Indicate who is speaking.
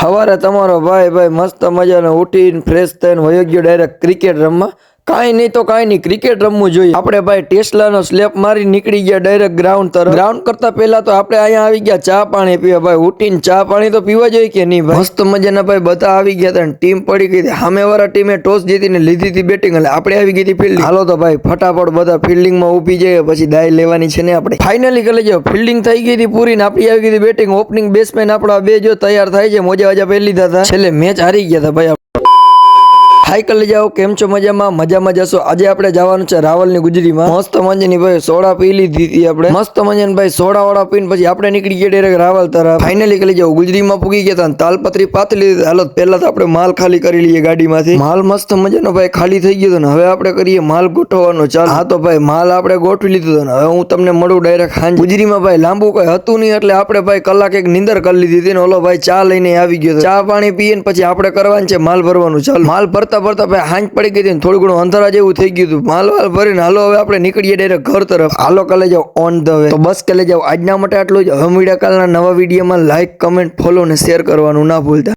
Speaker 1: સવારે તમારો ભાઈ મસ્ત મજાનો ઉઠીને ફ્રેશ થઈને વયો ગયો ડાયરેક્ટ ક્રિકેટ રમવા. કાંઈ નહીં તો કાંઈ નહીં, ક્રિકેટ રમવું જોઈએ. આપણે ભાઈ ટેસ્લાનો સ્લેપ મારી નીકળી ગયા ડાયરેક્ટ ગ્રાઉન્ડ તરફ. ગ્રાઉન્ડ કરતા પહેલા તો આપણે અહીંયા આવી ગયા ચા પાણી પીવા. ભાઈ ઉઠીને ચા પાણી તો પીવા જોઈએ કે નહીં ભાઈ? મસ્ત મજાના ભાઈ બધા આવી ગયા હતા. ટીમ પડી ગઈ હતી. સામેવાળા ટીમે ટોસ જીતીને લીધી હતી બેટિંગ, એટલે આપણે આવી ગઈ હતી ફિલ્ડિંગ. હાલો તો ભાઈ ફટાફટ બધા ફિલ્ડિંગમાં ઊભી જાય, પછી દાય લેવાની છે ને આપણે. ફાઇનલી કરી જાઓ, ફિલ્ડિંગ થઈ ગઈ હતી પૂરી ને આપણી આવી ગઈ હતી બેટિંગ. ઓપનિંગ બેટ્સમેન આપણા બે જો તૈયાર થાય છે, મોજા વજા પહેરી લીધા હતા. છેલ્લે મેચ હારી ગયા હતા ભાઈ. હાઈ કરી જાઓ, કેમ છો? મજામાં જશો. આજે આપણે જવાનું છે રાવલની ગુજરીમાં. મસ્ત મજાની ભાઈ સોડા પી લીધી હતી આપણે. મસ્ત મજાની ભાઈ સોડા વાળા પીને પછી આપણે નીકળી ગયા ડાયરેક્ટ રાવલ તરફ. ફાઇનલી કરી જાઓ, ગુજરીમાં પૂગી ગયા હતા. તાલપત્રી પાતી લીધી. હાલો પહેલા તો આપણે માલ ખાલી કરી લઈએ ગાડીમાંથી. માલ મસ્ત મજાનો ભાઈ ખાલી થઈ ગયો હતો ને હવે આપણે કરીએ માલ ગોઠવવાનો ચાલુ. હા તો ભાઈ માલ આપણે ગોઠવી લીધો હતો ને હવે હું તમને મળું ડાયરેક્ટ હાંજ. ગુજરીમાં ભાઈ લાંબુ કઈ હતું નહીં, એટલે આપણે ભાઈ કલાક એક નીંદર કરી લીધી હતી ને ઓલો ભાઈ ચા લઈને આવી ગયો હતો. ચા પાણી પીએ ને પછી આપણે કરવાનું છે માલ ભરવાનું ચાલુ. માલ ભરતા ભાઈ હાંજ પડી ગઈ હતી, થોડું ઘણું અંધારા જેવું થઈ ગયું હતું. માલ ભરીને હાલો હવે આપણે નીકળીએ ડાયરેક્ટ ઘર તરફ. હાલો કલે જાઓ ઓન ધ વે. તો બસ કલે જાઓ, આજના માટે આટલું જ. હવે મળ્યા કાલના નવા વિડીયોમાં લાઈક, કમેન્ટ, ફોલો ને શેર કરવાનું ના ભૂલતા.